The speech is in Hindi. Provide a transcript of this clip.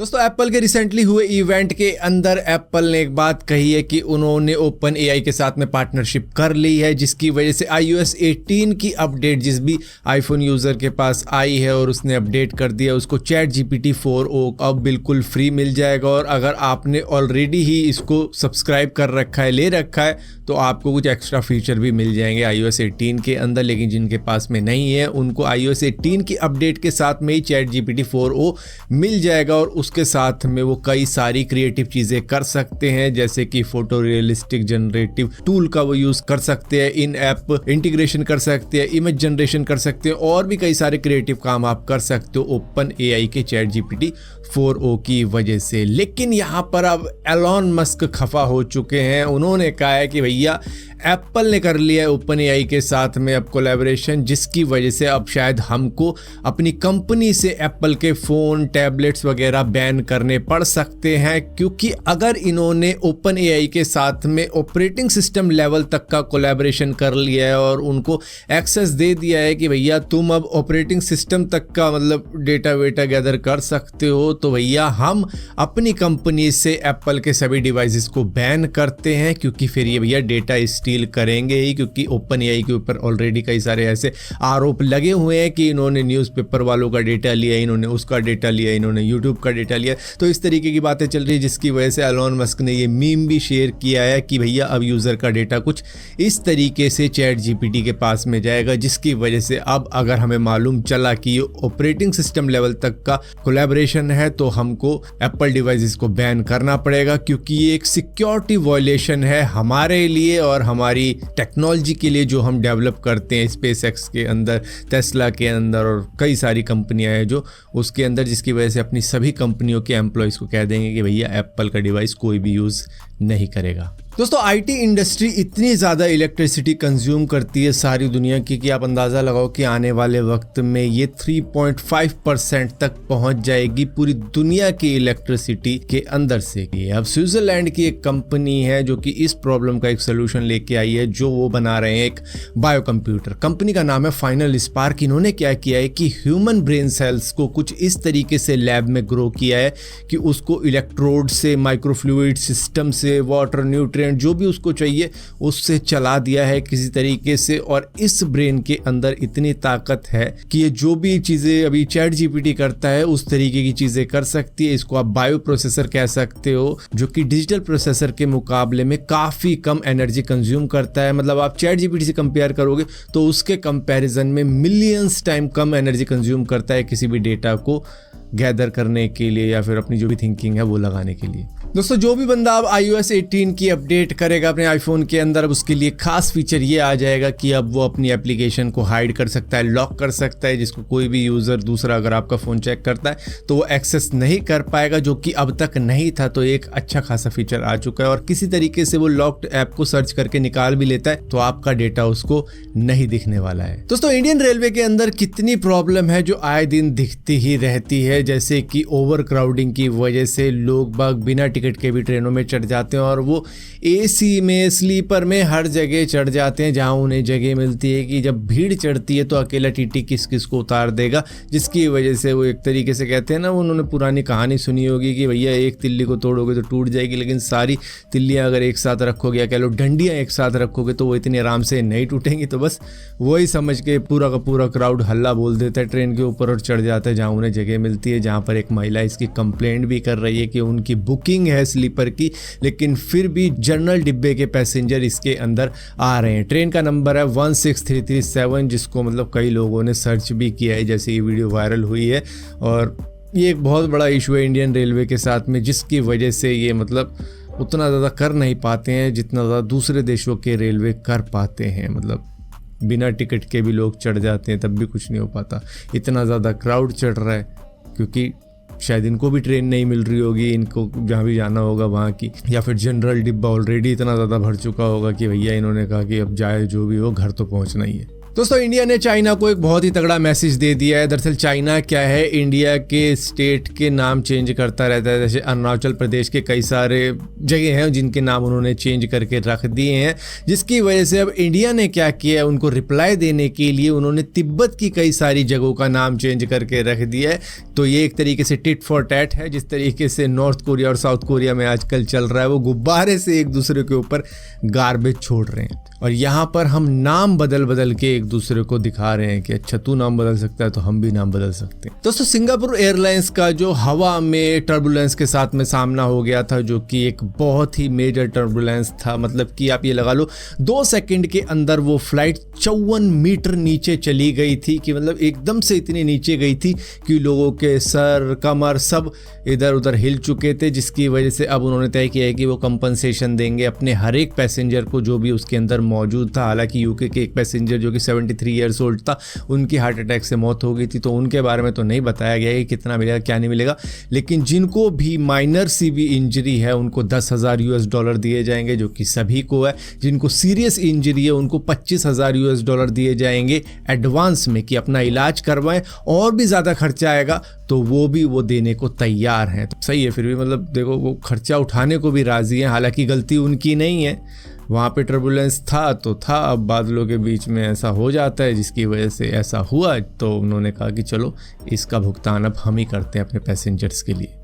दोस्तों एप्पल के रिसेंटली हुए इवेंट के अंदर एप्पल ने एक बात कही है कि उन्होंने ओपन एआई के साथ में पार्टनरशिप कर ली है, जिसकी वजह से iOS 18 की अपडेट जिस भी आईफोन यूज़र के पास आई है और उसने अपडेट कर दिया उसको ChatGPT 4o अब बिल्कुल फ्री मिल जाएगा। और अगर आपने ऑलरेडी ही इसको सब्सक्राइब कर रखा है, ले रखा है, तो आपको कुछ एक्स्ट्रा फीचर भी मिल जाएंगे iOS 18 के अंदर। लेकिन जिनके पास में नहीं है उनको iOS 18 की अपडेट के साथ में ही ChatGPT 4o मिल जाएगा और उसके साथ में वो कई सारी क्रिएटिव चीज़ें कर सकते हैं, जैसे कि फोटो रियलिस्टिक जनरेटिव टूल का वो यूज़ कर सकते हैं, इन ऐप इंटीग्रेशन कर सकते हैं, इमेज जनरेशन कर सकते हैं और भी कई सारे क्रिएटिव काम आप कर सकते हो ओपन एआई के ChatGPT 4o की वजह से। लेकिन यहाँ पर अब एलॉन मस्क खफा हो चुके हैं। उन्होंने कहा है कि भैया एप्पल ने कर लिया है ओपन एआई के साथ में अब कोलैबोरेशन, जिसकी वजह से अब शायद हमको अपनी कंपनी से एप्पल के फ़ोन, टैबलेट्स वगैरह बैन करने पड़ सकते हैं, क्योंकि अगर इन्होंने ओपन एआई के साथ में ऑपरेटिंग सिस्टम लेवल तक का कोलैबोरेशन कर लिया है और उनको एक्सेस दे दिया है कि भैया तुम अब ऑपरेटिंग सिस्टम तक का मतलब डेटा वेटा गैदर कर सकते हो, तो भैया हम अपनी कंपनी से एप्पल के सभी डिवाइसेस को बैन करते हैं, क्योंकि फिर ये भैया डेटा स्टील करेंगे ही। क्योंकि ओपन एआई के ऊपर ऑलरेडी कई सारे ऐसे आरोप लगे हुए हैं कि इन्होंने न्यूज़पेपर वालों का डेटा लिया, इन्होंने उसका डेटा लिया, इन्होंने यूट्यूब का डेटा लिया। तो इस तरीके की बातें चल रही है, जिसकी वजह से एलॉन मस्क ने ये मीम भी शेयर किया है कि भैया अब यूज़र का डेटा कुछ इस तरीके से ChatGPT के पास में जाएगा, जिसकी वजह से अब अगर हमें मालूम चला कि ये ऑपरेटिंग सिस्टम लेवल तक का कोलैबोरेशन है तो हमको एप्पल डिवाइसेस को बैन करना पड़ेगा, क्योंकि ये एक सिक्योरिटी वायलेशन है हमारे लिए और हमारी टेक्नोलॉजी के लिए जो हम डेवलप करते हैं SpaceX के अंदर, टेस्ला के अंदर और कई सारी कंपनियां हैं जो उसके अंदर, जिसकी वजह से अपनी सभी कंपनियों के एम्प्लॉयज़ को कह देंगे कि भैया एप्पल का डिवाइस कोई भी यूज़ नहीं करेगा। दोस्तों आईटी इंडस्ट्री इतनी ज़्यादा इलेक्ट्रिसिटी कंज्यूम करती है सारी दुनिया की कि आप अंदाज़ा लगाओ कि आने वाले वक्त में ये 3.5% तक पहुंच जाएगी पूरी दुनिया की इलेक्ट्रिसिटी के अंदर से। अब स्विट्जरलैंड की एक कंपनी है जो कि इस प्रॉब्लम का एक सोल्यूशन लेके आई है, जो वो बना रहे हैं एक बायो कंप्यूटर। कंपनी का नाम है फाइनल स्पार्क। इन्होंने क्या किया है कि ह्यूमन ब्रेन सेल्स को कुछ इस तरीके से लैब में ग्रो किया है कि उसको इलेक्ट्रोड से, माइक्रोफ्लूइड सिस्टम से, वाटर, न्यूट्रिएंट जो भी उसको चाहिए उससे चला दिया है किसी तरीके से। और इस ब्रेन के अंदर इतनी ताकत है कि ये जो भी चीज़ें अभी ChatGPT करता है उस तरीके की चीज़ें कर सकती है। इसको आप बायो प्रोसेसर कह सकते हो, जो कि डिजिटल प्रोसेसर के मुकाबले में काफ़ी कम एनर्जी कंज्यूम करता है। मतलब आप ChatGPT से कंपेयर करोगे तो उसके कंपैरिजन में मिलियंस टाइम कम एनर्जी कंज्यूम करता है किसी भी डेटा को गैदर करने के लिए या फिर अपनी जो भी थिंकिंग है वो लगाने के लिए। दोस्तों जो भी बंदा अब iOS 18 की अपडेट करेगा अपने आईफोन के अंदर, अब उसके लिए खास फीचर ये आ जाएगा कि अब वो अपनी एप्लीकेशन को हाइड कर सकता है, लॉक कर सकता है, जिसको कोई भी यूज़र दूसरा अगर आपका फ़ोन चेक करता है तो वो एक्सेस नहीं कर पाएगा, जो कि अब तक नहीं था। तो एक अच्छा खासा फीचर आ चुका है और किसी तरीके से वो लॉक्ड ऐप को सर्च करके निकाल भी लेता है तो आपका डेटा उसको नहीं दिखने वाला है। दोस्तों इंडियन रेलवे के अंदर कितनी प्रॉब्लम है जो आए दिन दिखती ही रहती है, जैसे कि ओवर क्राउडिंग की वजह से लोग बाग बिना टिकट के भी ट्रेनों में चढ़ जाते हैं और वो एसी में, स्लीपर में, हर जगह चढ़ जाते हैं जहां उन्हें जगह मिलती है कि जब भीड़ चढ़ती है तो अकेला टीटी किस किस को उतार देगा, जिसकी वजह से वो एक तरीके से कहते हैं ना, उन्होंने पुरानी कहानी सुनी होगी कि भैया एक तिल्ली को तोड़ोगे तो टूट जाएगी, लेकिन सारी तिल्लियाँ अगर एक साथ रखोगे या कह लो डंडियाँ एक साथ रखोगे तो वो इतनी आराम से नहीं टूटेंगी। तो बस वही समझ के पूरा का पूरा क्राउड हल्ला बोल देता है ट्रेन के ऊपर और चढ़ जाता है जहाँ उन्हें जगह मिलती है। जहाँ पर एक महिला इसकी कंप्लेंट भी कर रही है कि उनकी बुकिंग है स्लीपर की, लेकिन फिर भी जनरल डिब्बे के पैसेंजर इसके अंदर आ रहे हैं। ट्रेन का नंबर है 16337, जिसको मतलब कई लोगों ने सर्च भी किया है जैसे ये वीडियो वायरल हुई है। और ये एक बहुत बड़ा इशू है इंडियन रेलवे के साथ में, जिसकी वजह से ये मतलब उतना ज़्यादा कर नहीं पाते हैं जितना ज़्यादा दूसरे देशों के रेलवे कर पाते हैं। मतलब बिना टिकट के भी लोग चढ़ जाते हैं तब भी कुछ नहीं हो पाता, इतना ज़्यादा क्राउड चढ़ रहा है क्योंकि शायद इनको भी ट्रेन नहीं मिल रही होगी, इनको जहाँ भी जाना होगा वहाँ की, या फिर जनरल डिब्बा ऑलरेडी इतना ज़्यादा भर चुका होगा कि भैया इन्होंने कहा कि अब जाए जो भी हो घर तो पहुँचना ही है। दोस्तों इंडिया ने चाइना को एक बहुत ही तगड़ा मैसेज दे दिया है। दरअसल चाइना क्या है, इंडिया के स्टेट के नाम चेंज करता रहता है। जैसे अरुणाचल प्रदेश के कई सारे जगह हैं जिनके नाम उन्होंने चेंज करके रख दिए हैं, जिसकी वजह से अब इंडिया ने क्या किया है, उनको रिप्लाई देने के लिए उन्होंने तिब्बत की कई सारी जगहों का नाम चेंज करके रख दिया है। तो ये एक तरीके से टिट फॉर टैट है। जिस तरीके से नॉर्थ कोरिया और साउथ कोरिया में आजकल चल रहा है, वो गुब्बारे से एक दूसरे के ऊपर गार्बेज छोड़ रहे हैं, और यहाँ पर हम नाम बदल बदल के एक दूसरे को दिखा रहे हैं कि अच्छा तू नाम बदल सकता है तो हम भी नाम बदल सकते हैं। दोस्तों सिंगापुर एयरलाइंस का जो हवा में टर्बुलेंस के साथ में सामना हो गया था, जो कि एक बहुत ही मेजर टर्बुलेंस था, मतलब कि आप ये लगा लो 2 सेकंड के अंदर वो फ्लाइट 54 मीटर नीचे चली गई थी, कि मतलब एकदम से इतनी नीचे गई थी कि लोगों के सर कमर सब इधर उधर हिल चुके थे, जिसकी वजह से अब उन्होंने तय किया है कि वो कंपनसेशन देंगे अपने हर एक पैसेंजर को जो भी उसके अंदर मौजूद था। हालांकि यूके के एक पैसेंजर जो कि 73 ईयर्स ओल्ड था, उनकी हार्ट अटैक से मौत हो गई थी, तो उनके बारे में तो नहीं बताया गया कि कितना मिलेगा क्या नहीं मिलेगा। लेकिन जिनको भी माइनर सी भी इंजरी है उनको $10,000 दिए जाएंगे, जो कि सभी को है। जिनको सीरियस इंजरी है उनको $25,000 दिए जाएंगे एडवांस में, कि अपना इलाज करवाएं, और भी ज़्यादा खर्चा आएगा तो वो देने को तैयार हैं। तो सही है, फिर भी मतलब देखो वो खर्चा उठाने को भी राज़ी हैं। हालांकि गलती उनकी नहीं है, वहाँ पे टर्बुलेंस था तो था, अब बादलों के बीच में ऐसा हो जाता है जिसकी वजह से ऐसा हुआ। तो उन्होंने कहा कि चलो इसका भुगतान अब हम ही करते हैं अपने पैसेंजर्स के लिए।